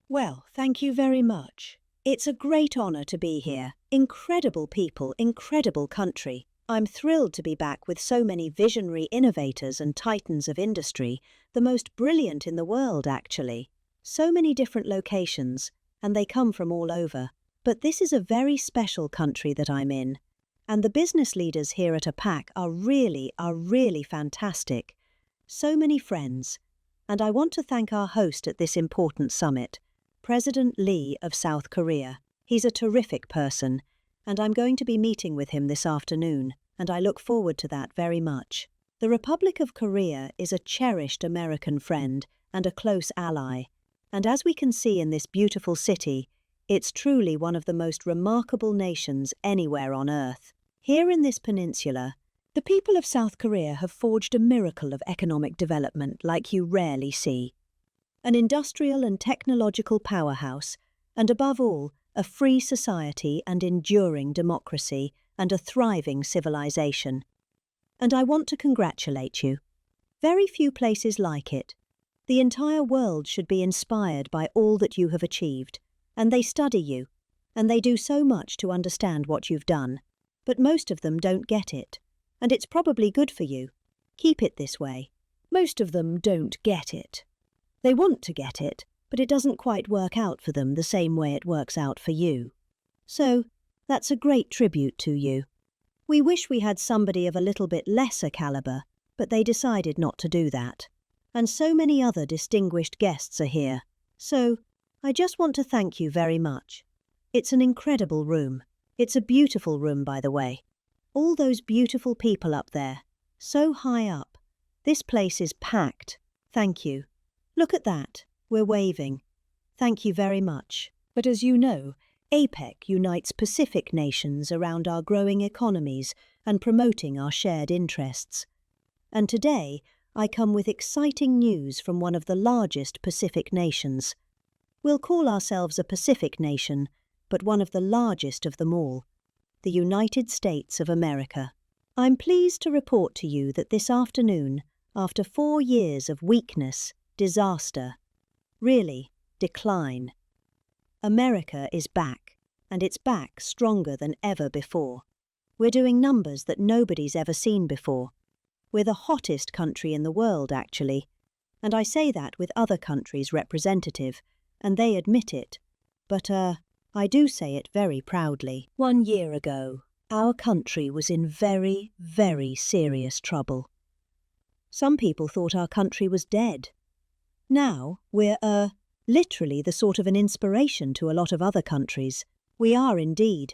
Well, thank you very much. It's a great honor to be here. Incredible people, incredible country. I'm thrilled to be back with so many visionary innovators and titans of industry, the most brilliant in the world, actually. So many different locations, and they come from all over. But this is a very special country that I'm in. And the business leaders here at APAC are really fantastic. So many friends. And I want to thank our host at this important summit, President Lee of South Korea. He's a terrific person, and I'm going to be meeting with him this afternoon, and I look forward to that very much. The Republic of Korea is a cherished American friend and a close ally, and as we can see in this beautiful city, it's truly one of the most remarkable nations anywhere on Earth. Here in this peninsula, the people of South Korea have forged a miracle of economic development like you rarely see. An industrial and technological powerhouse, and above all, a free society and enduring democracy and a thriving civilization. And I want to congratulate you. Very few places like it. The entire world should be inspired by all that you have achieved, and they study you, and they do so much to understand what you've done, but most of them don't get it, and it's probably good for you. Keep it this way. Most of them don't get it. They want to get it, but it doesn't quite work out for them the same way it works out for you. So, that's a great tribute to you. We wish we had somebody of a little bit lesser caliber, but they decided not to do that. And so many other distinguished guests are here. So, I just want to thank you very much. It's an incredible room. It's a beautiful room, by the way. All those beautiful people up there, so high up. This place is packed. Thank you. Look at that. We're waving. Thank you very much. But as you know, APEC unites Pacific nations around our growing economies and promoting our shared interests. And today, I come with exciting news from one of the largest Pacific nations. We'll call ourselves a Pacific nation, but one of the largest of them all, the United States of America. I'm pleased to report to you that this afternoon, after 4 years of weakness, disaster, really, decline, America is back, and it's back stronger than ever before. We're doing numbers that nobody's ever seen before. We're the hottest country in the world, actually, and I say that with other countries' representative, and they admit it. But, I do say it very proudly. 1 year ago, our country was in very, very serious trouble. Some people thought our country was dead. Now, we're, literally the sort of an inspiration to a lot of other countries. We are indeed.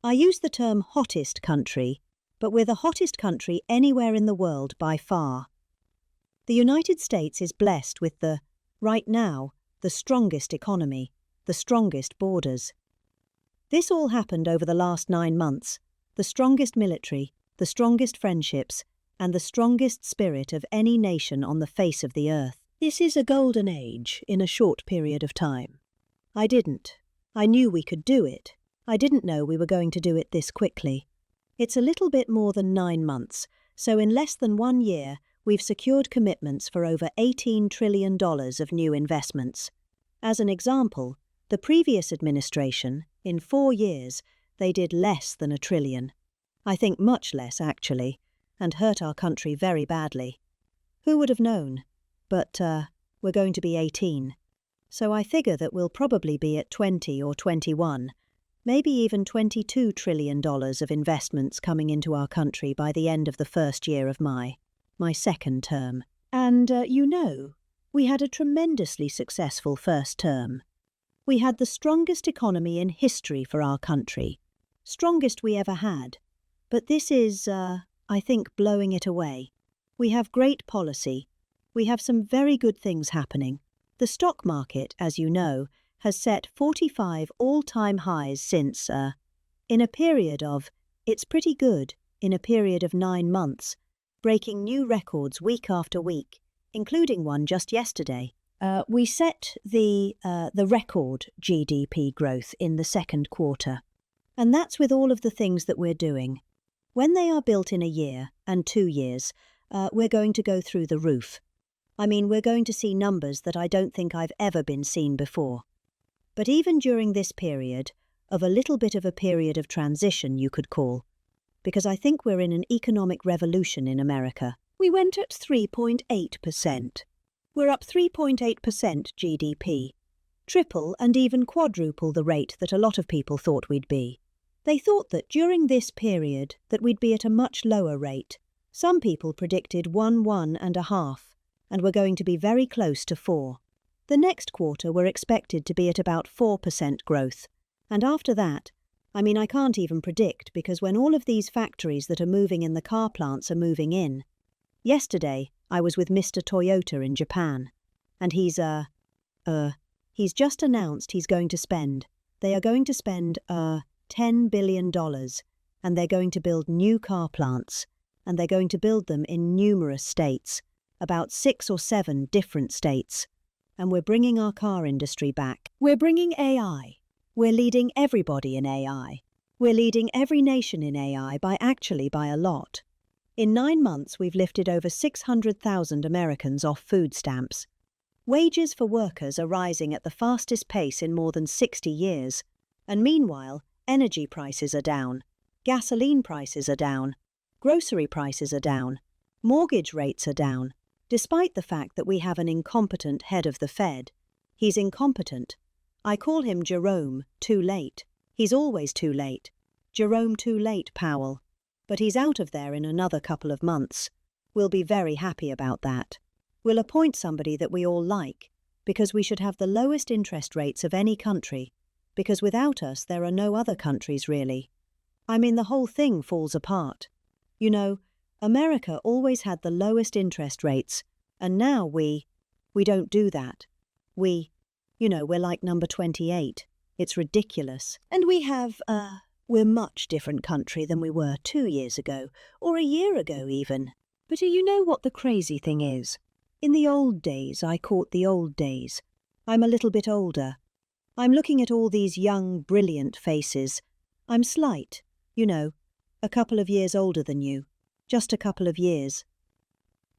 I use the term hottest country, but we're the hottest country anywhere in the world by far. The United States is blessed with right now, the strongest economy, the strongest borders. This all happened over the last 9 months, the strongest military, the strongest friendships, and the strongest spirit of any nation on the face of the earth. This is a golden age in a short period of time. I knew we could do it. I didn't know we were going to do it this quickly. It's a little bit more than 9 months, so in less than 1 year, we've secured commitments for over $18 trillion of new investments. As an example, the previous administration, in 4 years, they did less than $1 trillion. I think much less, actually, and hurt our country very badly. Who would have known? But we're going to be 18. So I figure that we'll probably be at 20 or 21, maybe even $22 trillion of investments coming into our country by the end of the first year of my second term. And, we had a tremendously successful first term. We had the strongest economy in history for our country, strongest we ever had. But this is, I think, blowing it away. We have great policy. We have some very good things happening. The stock market, as you know, has set 45 all-time highs since, in a period of 9 months, breaking new records week after week, including one just yesterday. We set the record GDP growth in the second quarter. And that's with all of the things that we're doing. When they are built in a year and 2 years, we're going to go through the roof. I mean, we're going to see numbers that I don't think I've ever been seen before. But even during this period, of a little bit of a period of transition you could call, because I think we're in an economic revolution in America, we went at 3.8%. We're up 3.8% GDP, triple and even quadruple the rate that a lot of people thought we'd be. They thought that during this period that we'd be at a much lower rate. Some people predicted 1.5, and we're going to be very close to 4. The next quarter we're expected to be at about 4% growth. And after that, I can't even predict, because when all of these factories that are moving in the car plants are moving in. Yesterday, I was with Mr. Toyota in Japan, and he's just announced they are going to spend $10 billion, and they're going to build new car plants, and they're going to build them in numerous states, about 6 or 7 different states. And we're bringing our car industry back. We're bringing AI. We're leading everybody in AI. We're leading every nation in AI by a lot. In 9 months, we've lifted over 600,000 Americans off food stamps. Wages for workers are rising at the fastest pace in more than 60 years. And meanwhile, energy prices are down. Gasoline prices are down. Grocery prices are down. Mortgage rates are down. Despite the fact that we have an incompetent head of the Fed. He's incompetent. I call him Jerome Too Late. He's always too late. Jerome Too Late, Powell. But he's out of there in another couple of months. We'll be very happy about that. We'll appoint somebody that we all like, because we should have the lowest interest rates of any country, because without us there are no other countries really. The whole thing falls apart. You know, America always had the lowest interest rates, and now we don't do that. We're like number 28. It's ridiculous. And we're much different country than we were 2 years ago, or a year ago even. But do you know what the crazy thing is? In the old days, I caught the old days. I'm a little bit older. I'm looking at all these young, brilliant faces. I'm slight, a couple of years older than you. Just a couple of years.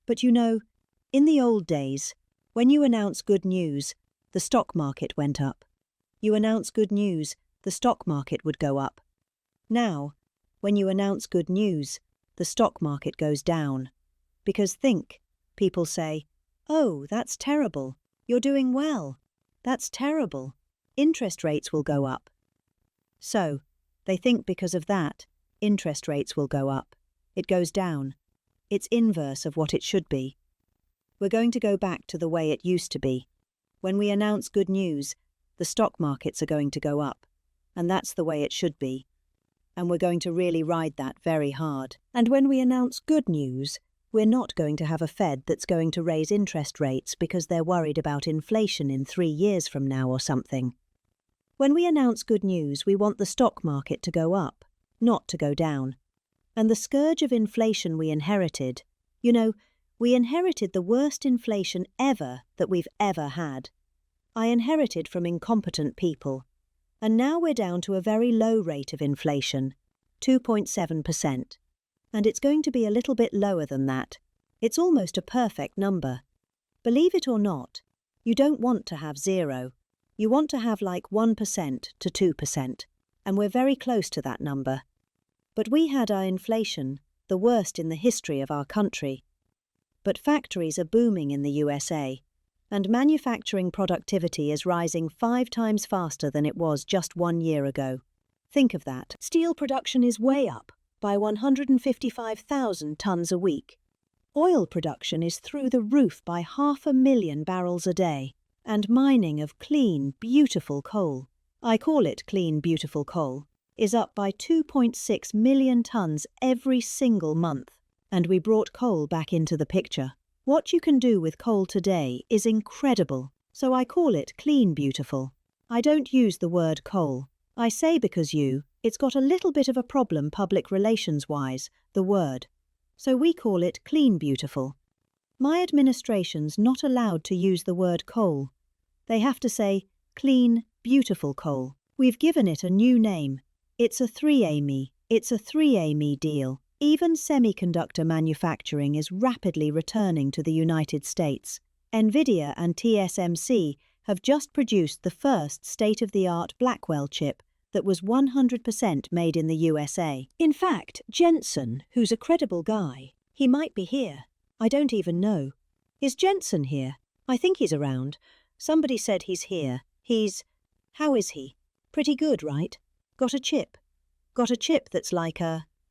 But in the old days, when you announce good news, the stock market went up. You announce good news, the stock market would go up. Now, when you announce good news, the stock market goes down. Because people say, "Oh, that's terrible. You're doing well. That's terrible. Interest rates will go up." So, they think because of that, interest rates will go up. It goes down. It's inverse of what it should be. We're going to go back to the way it used to be. When we announce good news, the stock markets are going to go up. And that's the way it should be. And we're going to really ride that very hard. And when we announce good news, we're not going to have a Fed that's going to raise interest rates because they're worried about inflation in 3 years from now or something. When we announce good news, we want the stock market to go up, not to go down. And the scourge of inflation we inherited, we inherited the worst inflation ever that we've ever had. I inherited from incompetent people. And now we're down to a very low rate of inflation, 2.7%. And it's going to be a little bit lower than that. It's almost a perfect number. Believe it or not, you don't want to have 0. You want to have like 1% to 2%. And we're very close to that number. But we had our inflation, the worst in the history of our country. But factories are booming in the USA. And manufacturing productivity is rising 5 times faster than it was just 1 year ago. Think of that. Steel production is way up by 155,000 tons a week. Oil production is through the roof by 500,000 barrels a day. And mining of clean, beautiful coal, I call it clean, beautiful coal, is up by 2.6 million tons every single month. And we brought coal back into the picture. What you can do with coal today is incredible, so I call it clean beautiful. I don't use the word coal. I say because it's got a little bit of a problem public relations-wise, the word. So we call it clean beautiful. My administration's not allowed to use the word coal. They have to say clean, beautiful coal. We've given it a new name. It's a 3-AMI. It's a 3-AMI deal. Even semiconductor manufacturing is rapidly returning to the United States. Nvidia and TSMC have just produced the first state-of-the-art Blackwell chip that was 100% made in the USA. In fact, Jensen, who's a credible guy, he might be here. I don't even know. Is Jensen here? I think he's around. Somebody said he's here. How is he? Pretty good, right? Got a chip. Got a chip that's like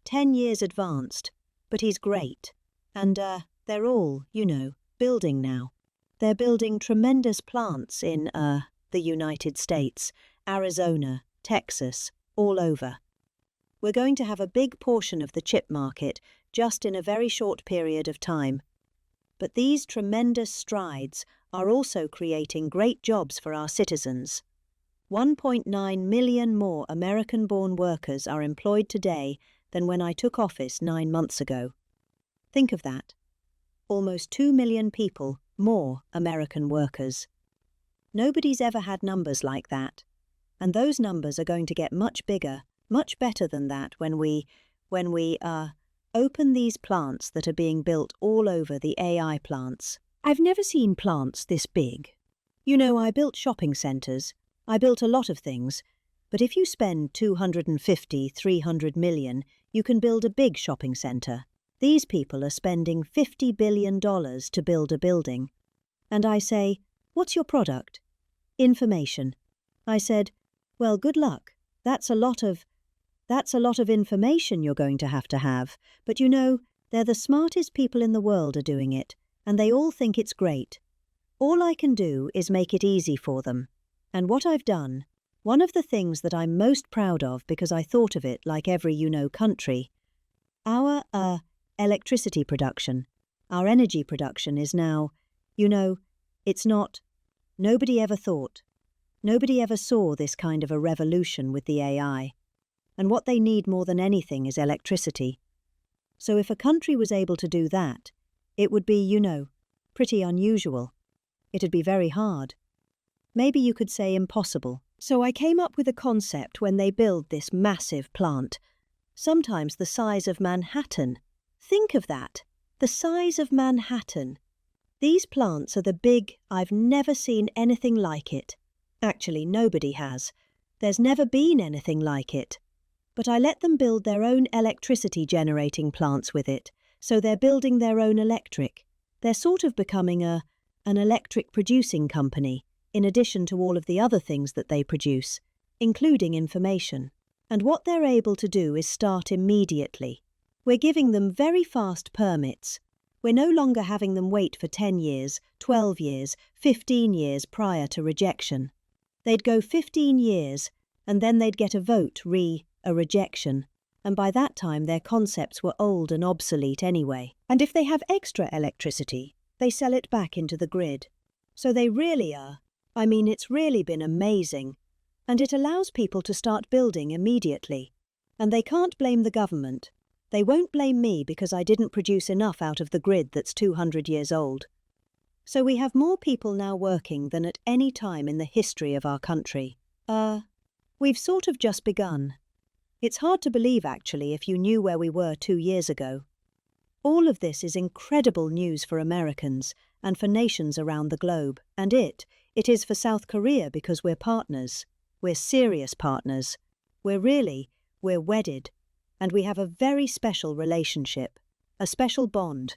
10 years advanced. But he's great. And they're all, building now. They're building tremendous plants in the United States, Arizona, Texas, all over. We're going to have a big portion of the chip market just in a very short period of time. But these tremendous strides are also creating great jobs for our citizens. 1.9 million more American-born workers are employed today than when I took office 9 months ago. Think of that. Almost 2 million people more American workers. Nobody's ever had numbers like that. And those numbers are going to get much bigger, much better than that when we open these plants that are being built all over, the AI plants. I've never seen plants this big. I built shopping centres, I built a lot of things, but if you spend 250, 300 million, you can build a big shopping centre. These people are spending $50 billion to build a building. And I say, what's your product? Information. I said, well, good luck. That's a lot of information you're going to have. But they're the smartest people in the world are doing it, and they all think it's great. All I can do is make it easy for them. And what I've done, one of the things that I'm most proud of because I thought of it like every country, our electricity production, our energy production is now, it's not, nobody ever saw this kind of a revolution with the AI. And what they need more than anything is electricity. So if a country was able to do that, it would be, pretty unusual. It'd be very hard. Maybe you could say impossible. So I came up with a concept when they build this massive plant, sometimes the size of Manhattan. Think of that, the size of Manhattan. These plants are I've never seen anything like it. Actually, nobody has. There's never been anything like it. But I let them build their own electricity generating plants with it, so they're building their own electric. They're sort of becoming an electric producing company, in addition to all of the other things that they produce, including information. And what they're able to do is start immediately. We're giving them very fast permits. We're no longer having them wait for 10 years, 12 years, 15 years prior to rejection. They'd go 15 years, and then they'd get a vote a rejection, and by that time their concepts were old and obsolete anyway. And if they have extra electricity, they sell it back into the grid. So they really are. It's really been amazing. And it allows people to start building immediately. And they can't blame the government. They won't blame me because I didn't produce enough out of the grid that's 200 years old. So we have more people now working than at any time in the history of our country. We've sort of just begun. It's hard to believe, actually, if you knew where we were 2 years ago. All of this is incredible news for Americans and for nations around the globe. And it is for South Korea because we're partners. We're serious partners. We're wedded. And we have a very special relationship, a special bond.